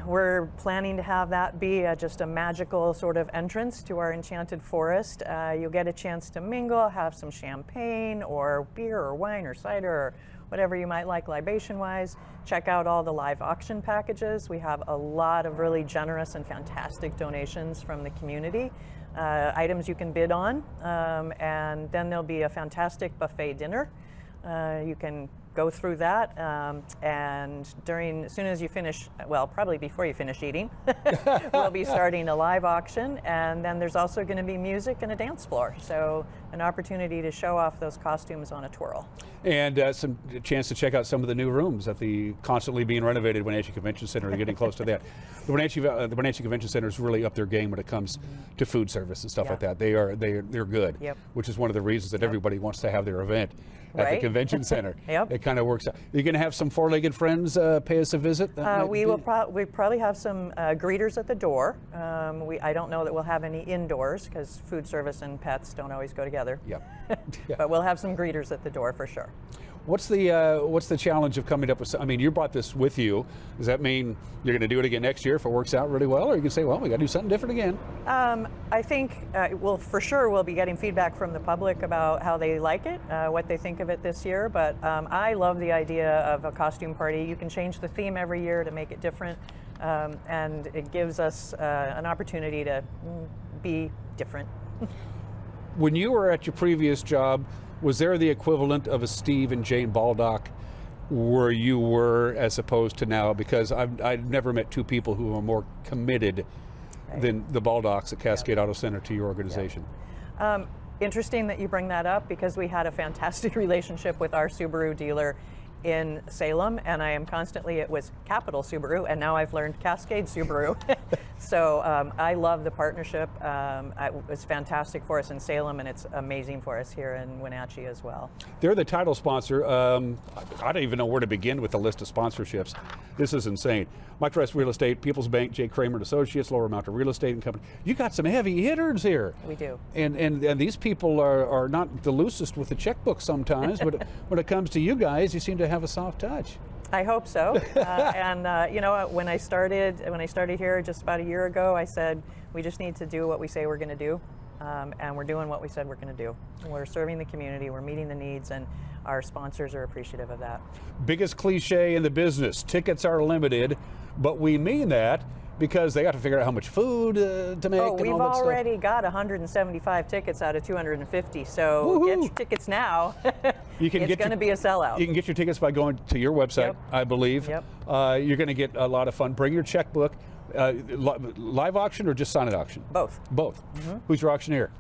We're planning to have that be just a magical sort of entrance to our enchanted forest. You'll get a chance to mingle, have some champagne or beer or wine or cider or whatever you might like libation-wise. Check out all the live auction packages. We have a lot of really generous and fantastic donations from the community. Items you can bid on, and then there'll be a fantastic buffet dinner. You can go through that, and as soon as you finish, well, probably before you finish eating, we'll be starting a live auction, and then there's also going to be music and a dance floor, so an opportunity to show off those costumes on a twirl. And some chance to check out some of the new rooms at the constantly being renovated Wenatchee Convention Center. They're getting close to that. The Wenatchee Convention Center is really up their game when it comes to food service and stuff like that. They're good, which is one of the reasons that everybody wants to have their event at the convention center. It kind of works out. You're going to have some four-legged friends pay us a visit? We probably have some greeters at the door. I don't know that we'll have any indoors because food service and pets don't always go together. But we'll have some greeters at the door for sure. What's the challenge of coming up with? I mean, you brought this with you. Does that mean you're going to do it again next year if it works out really well, or you can say, well, we got to do something different again? I think, for sure we'll be getting feedback from the public about how they like it, what they think of it this year. But I love the idea of a costume party. You can change the theme every year to make it different, and it gives us an opportunity to be different. When you were at your previous job, was there the equivalent of a Steve and Jane Baldock where you were as opposed to now? Because I've never met two people who are more committed than the Baldocks at Cascade Auto Center to your organization. Interesting that you bring that up because we had a fantastic relationship with our Subaru dealer in Salem, and I am constantly, it was Capital Subaru, and now I've learned Cascade Subaru. So I love the partnership. It was fantastic for us in Salem, and it's amazing for us here in Wenatchee as well. They're the title sponsor. I don't even know where to begin with the list of sponsorships. This is insane. Mike Trust Real Estate, People's Bank, Jay Kramer and Associates, Lower Mountain Real Estate and Company. You got some heavy hitters here. We do. And these people are not the loosest with the checkbook sometimes, but when it comes to you guys, you seem to have a soft touch. I hope so. And you know, when I started here just about a year ago, I said we just need to do what we say we're going to do, and we're doing what we said we're going to do. We're serving the community, we're meeting the needs, and our sponsors are appreciative of that. Biggest cliche in the business: tickets are limited, but we mean that because they got to figure out how much food to make. Oh, and we've all that already stuff. got 175 tickets out of 250, so get your tickets now. You can it's going to be a sellout. You can get your tickets by going to your website, I believe. Yep. You're going to get a lot of fun. Bring your checkbook. Live auction or just silent auction? Both. Both. Who's your auctioneer?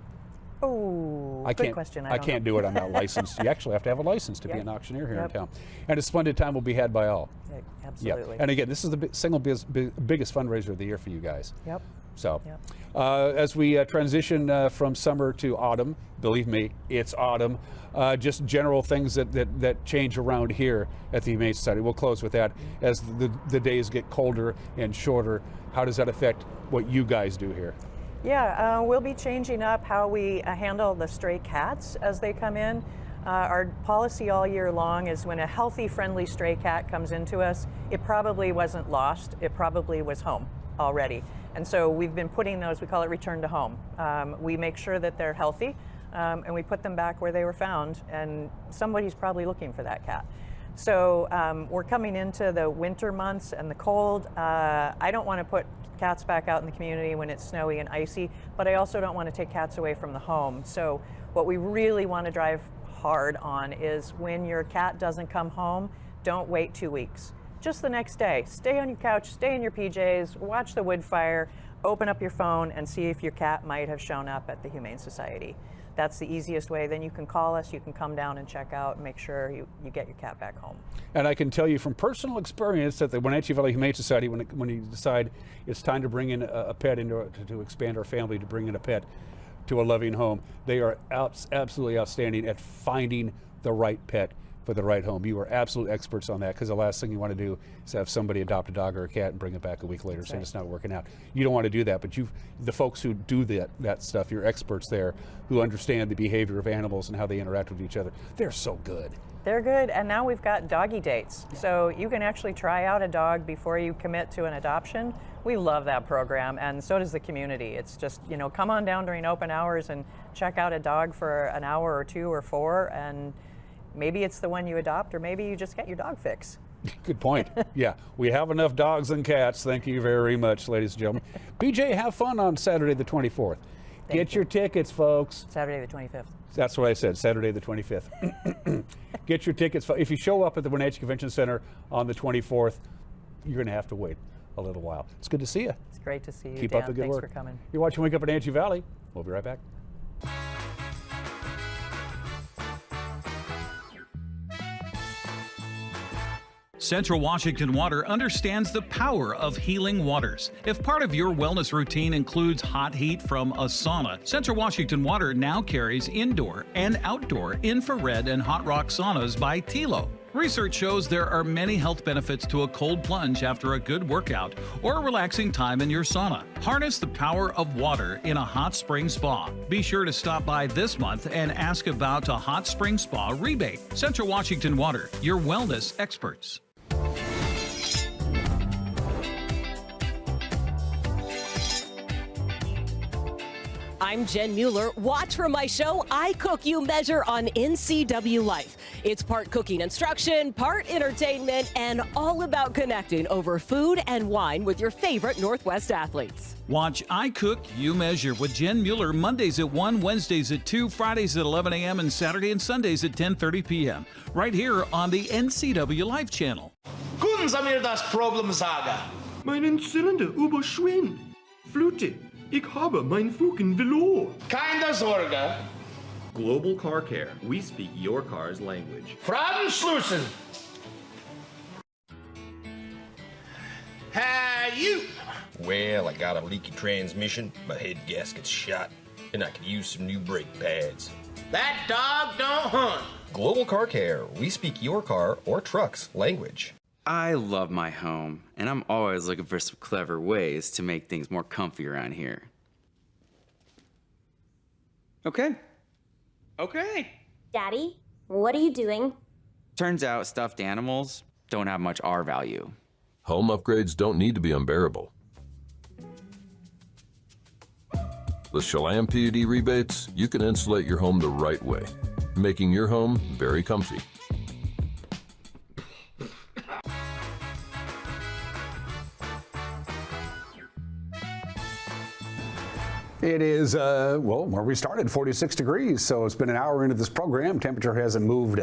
Oh, good question. I can't do it. I'm not licensed. You actually have to have a license to be an auctioneer here in town. And a splendid time will be had by all. Absolutely. And again, this is the single biggest fundraiser of the year for you guys. Yep. So, as we transition from summer to autumn, believe me, it's autumn. Just general things that change around here at the Humane Society. We'll close with that. As the days get colder and shorter, how does that affect what you guys do here? Yeah, we'll be changing up how we handle the stray cats as they come in. Our policy all year long is when a healthy, friendly stray cat comes into us, it probably wasn't lost, it probably was home already. And so we've been putting those, we call it return to home. We make sure that they're healthy, and we put them back where they were found, and somebody's probably looking for that cat. So we're coming into the winter months and the cold. I don't want to put cats back out in the community when it's snowy and icy, but I also don't want to take cats away from the home. So what we really want to drive hard on is when your cat doesn't come home, don't wait 2 weeks. Just the next day, stay on your couch, stay in your PJs, watch the wood fire, open up your phone and see if your cat might have shown up at the Humane Society. That's the easiest way. Then you can call us, you can come down and check out and make sure you get your cat back home. And I can tell you from personal experience that the Wenatchee Valley Humane Society, when you decide it's time to bring in a pet, to expand our family, to bring in a pet to a loving home, they are absolutely outstanding at finding the right pet for the right home. You are absolute experts on that, because the last thing you want to do is have somebody adopt a dog or a cat and bring it back a week later saying it's not working out. You don't want to do that, but the folks who do that stuff, you're experts there who understand the behavior of animals and how they interact with each other. They're so good. They're good, and now we've got doggy dates. So you can actually try out a dog before you commit to an adoption. We love that program, and so does the community. It's just, come on down during open hours and check out a dog for an hour or 2 or 4, and maybe it's the one you adopt, or maybe you just get your dog fix. Good point. Yeah, we have enough dogs and cats. Thank you very much, ladies and gentlemen. BJ, have fun on Saturday the 24th. Get your tickets, folks. Saturday the 25th. That's what I said, Saturday the 25th. Get your tickets. If you show up at the Wenatchee Convention Center on the 24th, you're going to have to wait a little while. It's good to see you. It's great to see you, Keep Dan. up the good Thanks work. for coming. You're watching Wake Up in Wenatchee Valley. We'll be right back. Central Washington Water understands the power of healing waters. If part of your wellness routine includes hot heat from a sauna, Central Washington Water now carries indoor and outdoor infrared and hot rock saunas by Tilo. Research shows there are many health benefits to a cold plunge after a good workout or a relaxing time in your sauna. Harness the power of water in a hot spring spa. Be sure to stop by this month and ask about a hot spring spa rebate. Central Washington Water, your wellness experts. I'm Jen Mueller. Watch for my show, I Cook, You Measure on NCW Life. It's part cooking instruction, part entertainment, and all about connecting over food and wine with your favorite Northwest athletes. Watch I Cook, You Measure with Jen Mueller Mondays at 1, Wednesdays at 2, Fridays at 11 a.m., and Saturday and Sundays at 10:30 p.m. right here on the NCW Life channel. Guten Sie mir das Problem sagen? Meinen Zylinder überschwingt. Flute. Ich habe mein Fugen verloren. Keine Sorge. Global Car Care. We speak your car's language. Fragenschlussen. Hey, you. Well, I got a leaky transmission, my head gasket's shot, and I could use some new brake pads. That dog don't hunt. Global Car Care. We speak your car or truck's language. I love my home, and I'm always looking for some clever ways to make things more comfy around here. Okay. Daddy, what are you doing? Turns out stuffed animals don't have much R value. Home upgrades don't need to be unbearable. With Shallam PUD rebates, you can insulate your home the right way, making your home very comfy. It is, where we started, 46 degrees, so it's been an hour into this program. Temperature hasn't moved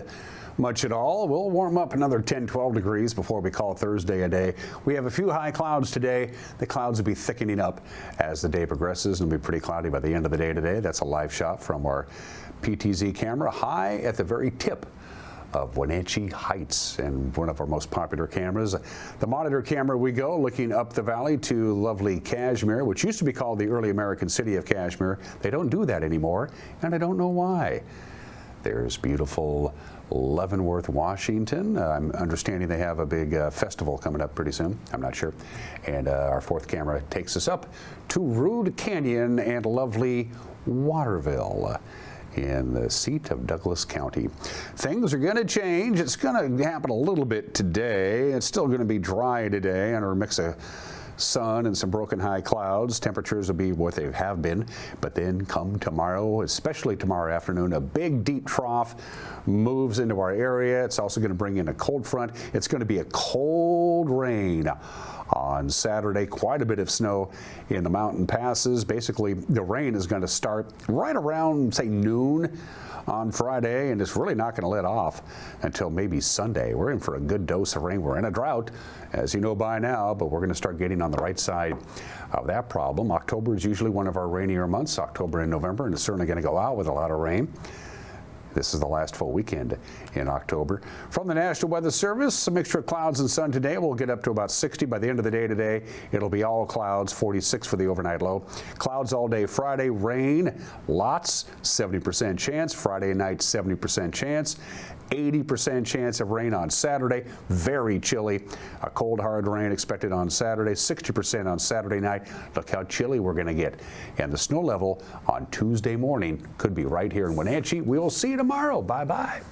much at all. We'll warm up another 10, 12 degrees before we call Thursday a day. We have a few high clouds today. The clouds will be thickening up as the day progresses, and it'll be pretty cloudy by the end of the day today. That's a live shot from our PTZ camera, high at the very tip of Wenatchee Heights, and one of our most popular cameras. The monitor camera we go, looking up the valley to lovely Kashmir, which used to be called the early American city of Kashmir. They don't do that anymore, and I don't know why. There's beautiful Leavenworth, Washington. I'm understanding they have a big festival coming up pretty soon. I'm not sure. And our fourth camera takes us up to Rude Canyon and lovely Waterville in the seat of Douglas County. Things are going to change. It's going to happen a little bit today. It's still going to be dry today under a mix of sun and some broken high clouds. Temperatures will be what they have been, but then come tomorrow, especially tomorrow afternoon, a big deep trough moves into our area. It's also going to bring in a cold front. It's going to be a cold rain on Saturday. Quite a bit of snow in the mountain passes. Basically, the rain is going to start right around, say, noon on Friday, and it's really not going to let off until maybe Sunday. We're in for a good dose of rain. We're in a drought, as you know by now, but we're going to start getting on the right side of that problem. October is usually one of our rainier months, October and November, and it's certainly going to go out with a lot of rain. This is the last full weekend in October. From the National Weather Service, a mixture of clouds and sun today. We'll get up to about 60 by the end of the day today. It'll be all clouds, 46 for the overnight low. Clouds all day Friday, rain, lots, 70% chance. Friday night, 70% chance. 80% chance of rain on Saturday. Very chilly. A cold, hard rain expected on Saturday. 60% on Saturday night. Look how chilly we're going to get. And the snow level on Tuesday morning could be right here in Wenatchee. We'll see you tomorrow. Bye-bye.